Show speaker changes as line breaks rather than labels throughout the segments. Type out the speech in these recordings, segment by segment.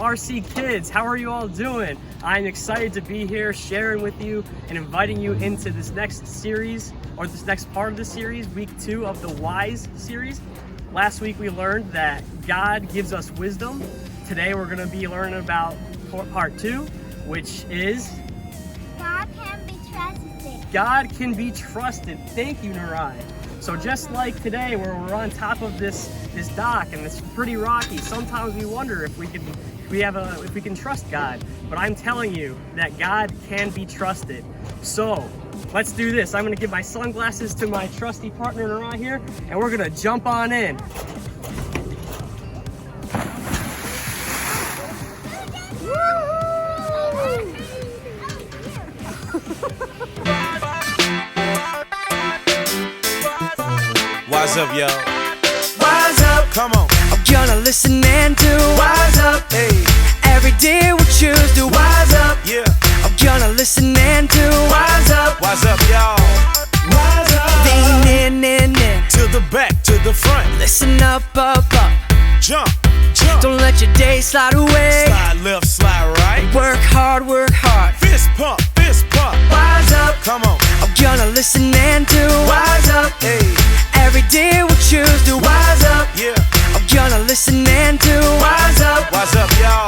RC Kids? How are you all doing? I'm excited to be here sharing with you and inviting you into this next series, or this next part of the series, week 2 of the Wise series. Last week we learned that God gives us wisdom. Today we're going to be learning about part 2, which is
God can be trusted.
God can be trusted. Thank you, Narai. So just like today, where we're on top of this dock and it's pretty rocky, sometimes we wonder if we can trust God. But I'm telling you that God can be trusted. So let's do this. I'm gonna give my sunglasses to my trusty partner Narai here, and we're gonna jump on in.
Wise up, yo. Wise up, come on.
I'm gonna listen and do
Wise up, hey.
every day we choose to
Wise up, yeah.
I'm gonna listen and do
Wise up, y'all. Wise up.
lean in.
To the back, to the front.
Listen up.
Jump, jump.
Don't let your day slide away.
Slide left, slide right.
Work hard.
Fist pump, fist pump.
Wise up.
Come on.
I'm gonna listen and do
Wise up, hey.
every day we choose to
Wise up, yeah.
I'm gonna listen and do
Wise up, y'all.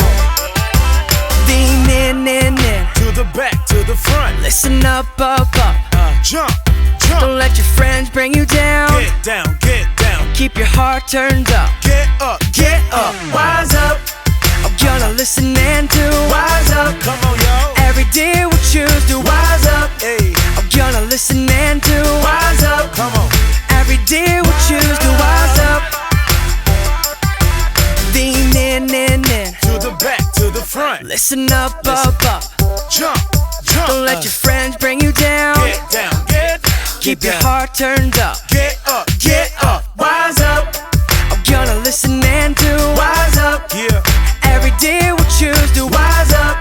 lean in.
To the back, to the front.
Listen up.
Jump,
Don't
jump.
let your friends bring you down.
Get down, get down.
Keep your heart turned up.
Get up, get up. Wise up,
I'm gonna listen and do
wise up. Come on, yo.
every day we choose to
Wise up, hey.
I'm gonna listen and do
Wise up, come on.
every day we choose to wise up. Lean in.
To the back, to the front.
Listen up.
Jump, jump.
Don't let your friends bring you down.
Get down, get
Keep your
down.
heart turned up.
Get up, get up. Wise up,
I'm gonna listen and do
wise up. Yeah,
every day we choose to
wise up,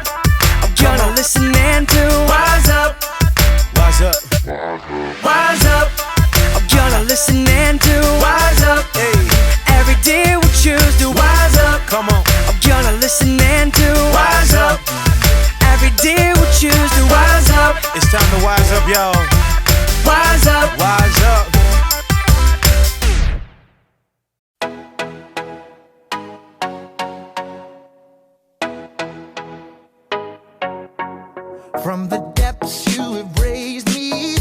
I'm gonna listen and do
wise up. Wise up, wise up,
I'm gonna listen and do
wise up. Hey,
every day we choose to
wise up. Come on,
I'm gonna listen and do
wise up.
every day we choose to
Wise up. It's time to wise up, y'all. Wise up, wise up.
From the depths you have raised me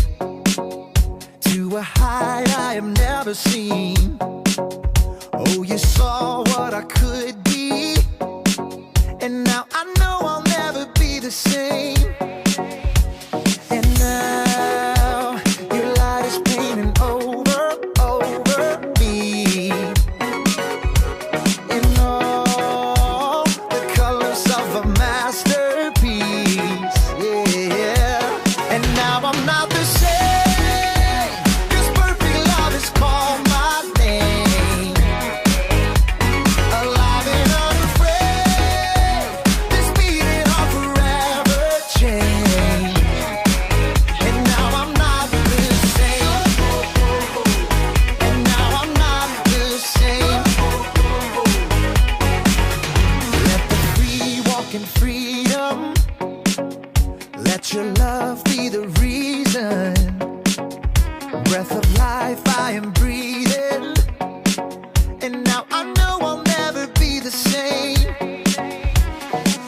to a height I have never seen. Oh, you saw what I could be, and now I know I'll never be the same. And now your light is painting over me in all the colors of a masterpiece. Yeah, and now I'm not the same, 'cause perfect love has called my name. Alive and unafraid, this beating of forever change. And now I'm not the same. And now I'm not the same. Let the free walk in freedom. Let your love be the reason. Breath of life I am breathing. And now I know I'll never be the same.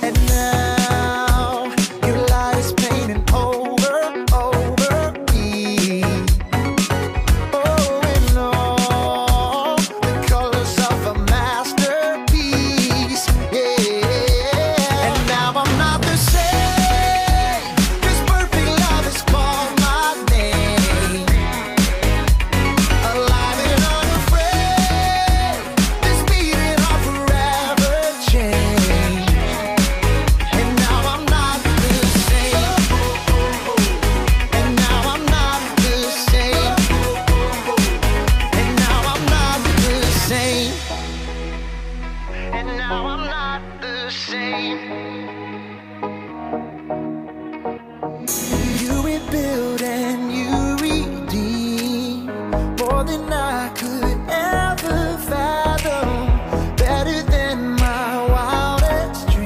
And now your light is painting over me. Oh, in all the colors of a masterpiece. Yeah, and now I'm not the same, 'cause perfect love has called my name. Alive and unafraid, this beating of forever change. And now I'm not the same. And now I'm not the same. And now I'm not the same. And now I'm not the same. You rebuild and you redeem more than I could ever fathom, better than my wildest dreams.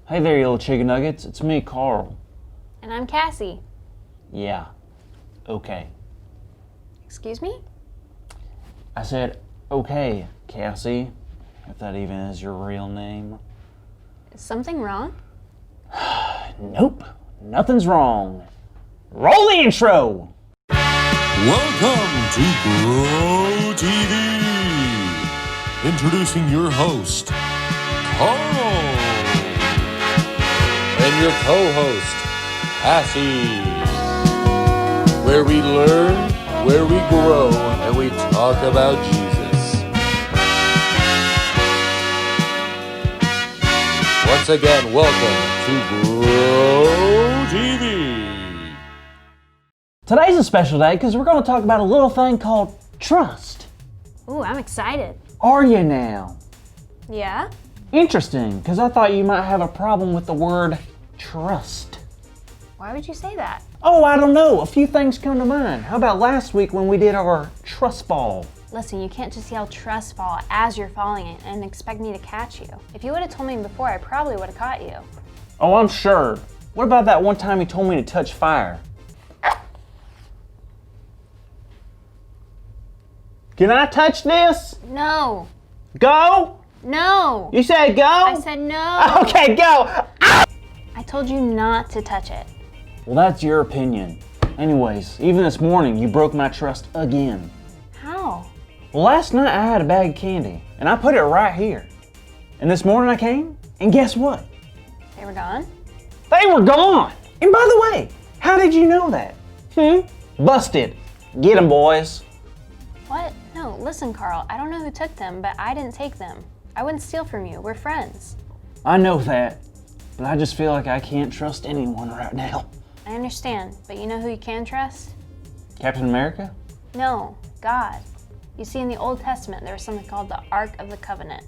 Hey there, you little chicken nuggets. It's me, Carl.
And I'm Cassie.
Yeah. Okay.
Excuse me?
I said, okay, Cassie. If that even is your real name.
Is something wrong?
Nope. Nothing's wrong. Roll the intro!
Welcome to Grow TV. Introducing your host, Carl. And your co-host, Cassie. Where we learn, where we grow, and we talk about Jesus. Once again, welcome to Grow TV.
Today's a special day because we're going to talk about a little thing called trust.
Ooh, I'm excited.
Are you now?
Yeah?
Interesting, because I thought you might have a problem with the word trust.
Why would you say that?
Oh, I don't know. A few things come to mind. How about last week when we did our trust fall?
Listen, you can't just yell trust fall as you're falling it and expect me to catch you. If you would have told me before, I probably would have caught you.
Oh, I'm sure. What about that one time you told me to touch fire? Can I touch this?
No.
Go?
No.
You said go?
I said no.
Okay, go.
I told you not to touch it.
Well, that's your opinion. Anyways, even this morning, you broke my trust again.
How?
Well, last night I had a bag of candy, and I put it right here. And this morning I came, and guess what?
They were gone?
They were gone! And by the way, how did you know that? Busted. Get 'em, boys.
What? No, listen, Carl, I don't know who took them, but I didn't take them. I wouldn't steal from you. We're friends.
I know that, but I just feel like I can't trust anyone right now.
I understand, but you know who you can trust?
Captain America?
No, God. You see, in the Old Testament, there was something called the Ark of the Covenant.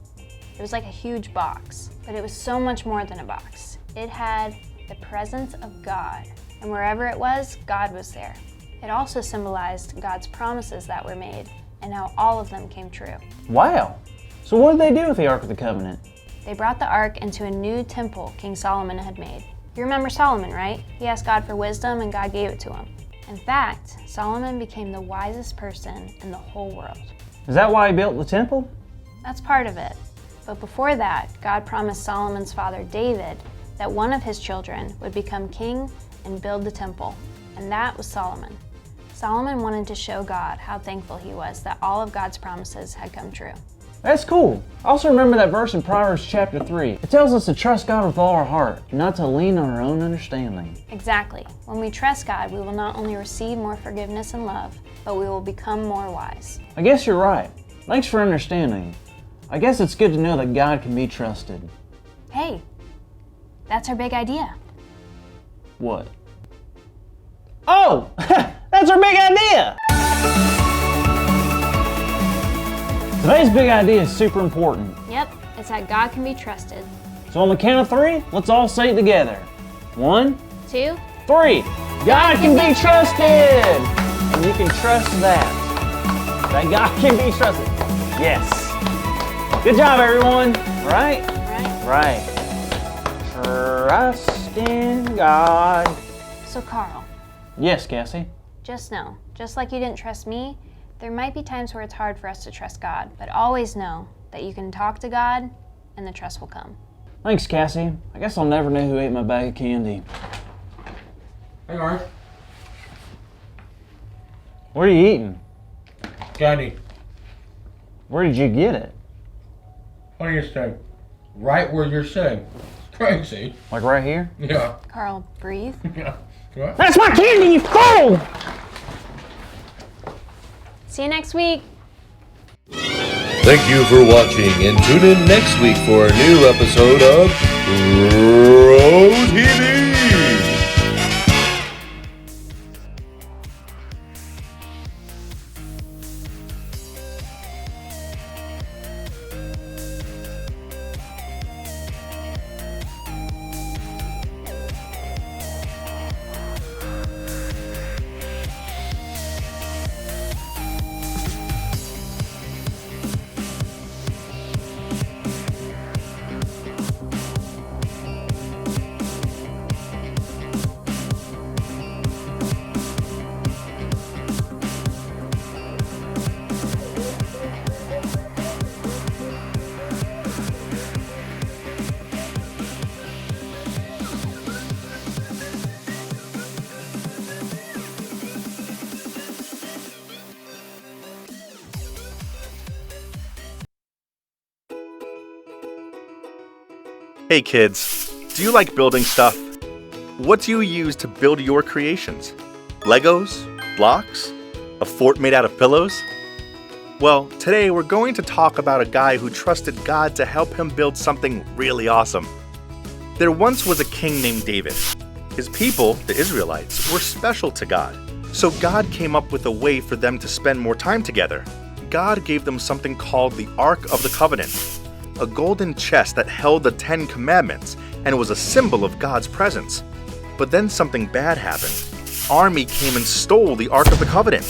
It was like a huge box, but it was so much more than a box. It had the presence of God, and wherever it was, God was there. It also symbolized God's promises that were made, and how all of them came true.
Wow. So what did they do with the Ark of the Covenant?
They brought the Ark into a new temple King Solomon had made. You remember Solomon, right? He asked God for wisdom, and God gave it to him. In fact, Solomon became the wisest person in the whole world.
Is that why he built the temple?
That's part of it. But before that, God promised Solomon's father David that one of his children would become king and build the temple, and that was Solomon. Solomon wanted to show God how thankful he was that all of God's promises had come true.
That's cool. I also remember that verse in Proverbs chapter 3. It tells us to trust God with all our heart, not to lean on our own understanding.
Exactly. When we trust God, we will not only receive more forgiveness and love, but we will become more wise.
I guess you're right. Thanks for understanding. I guess it's good to know that God can be trusted.
Hey, that's our big idea.
What? Oh! That's our big idea! Today's big idea is super important.
Yep, it's that God can be trusted.
So on the count of 3, let's all say it together. 1,
2,
3. God can be trusted! And you can trust that. That God can be trusted. Yes. Good job, everyone. Right?
right?
Right. Trust in God.
So Carl,
Yes, Cassie.
just know, just like you didn't trust me, there might be times where it's hard for us to trust God, but always know that you can talk to God and the trust will come.
Thanks, Cassie. I guess I'll never know who ate my bag of candy.
Hey, Orange.
What are you eating?
Candy.
Where did you get it?
What do you say? Right where you're sitting. It's crazy.
Like right here?
Yeah.
Carl, breathe.
Yeah. What?
That's my candy, you fool!
See you next week.
Thank you for watching, and tune in next week for a new episode of Grow TV.
Hey kids, do you like building stuff? What do you use to build your creations? Legos? Blocks? A fort made out of pillows? Well, today we're going to talk about a guy who trusted God to help him build something really awesome. There once was a king named David. His people, the Israelites, were special to God. So God came up with a way for them to spend more time together. God gave them something called the Ark of the Covenant, a golden chest that held the 10 Commandments and was a symbol of God's presence. But then something bad happened. Army came and stole the Ark of the Covenant.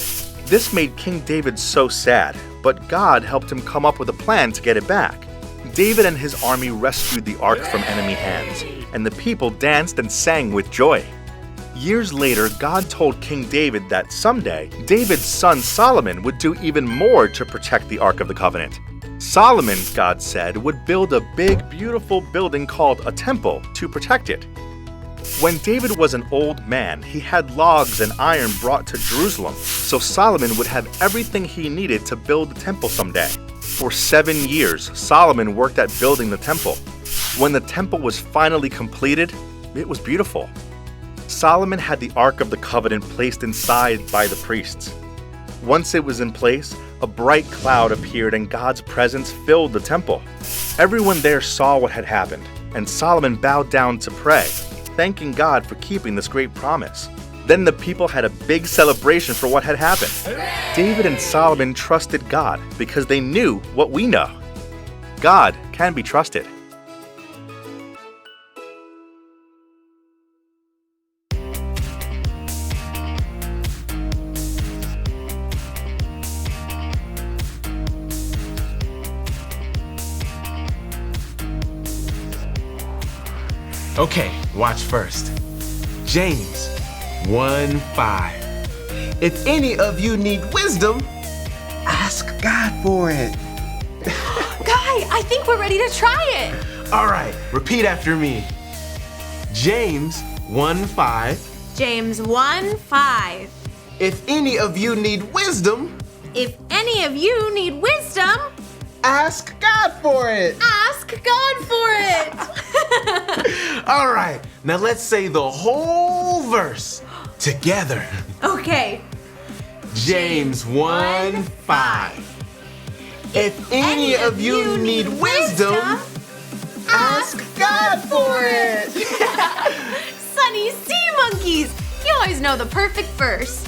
This made King David so sad, but God helped him come up with a plan to get it back. David and his army rescued the Ark from enemy hands, and the people danced and sang with joy. Years later, God told King David that someday, David's son Solomon would do even more to protect the Ark of the Covenant. Solomon, God said, would build a big, beautiful building called a temple to protect it. When David was an old man, he had logs and iron brought to Jerusalem, so Solomon would have everything he needed to build the temple someday. For 7 years, Solomon worked at building the temple. When the temple was finally completed, it was beautiful. Solomon had the Ark of the Covenant placed inside by the priests. Once it was in place, a bright cloud appeared and God's presence filled the temple. Everyone there saw what had happened, and Solomon bowed down to pray, thanking God for keeping this great promise. Then the people had a big celebration for what had happened. David and Solomon trusted God because they knew what we know. God can be trusted.
Okay, watch first. James 1:5. If any of you need wisdom, ask God for it.
Guy, I think we're ready to try it.
All right, repeat after me. James 1:5.
James 1:5.
If any of you need wisdom,
If any of you need wisdom,
ask God for it.
ask God for it.
All right, now let's say the whole verse together.
Okay.
James 1:5. If any of you need wisdom, ask God for it.
Sunny sea monkeys. You always know the perfect verse.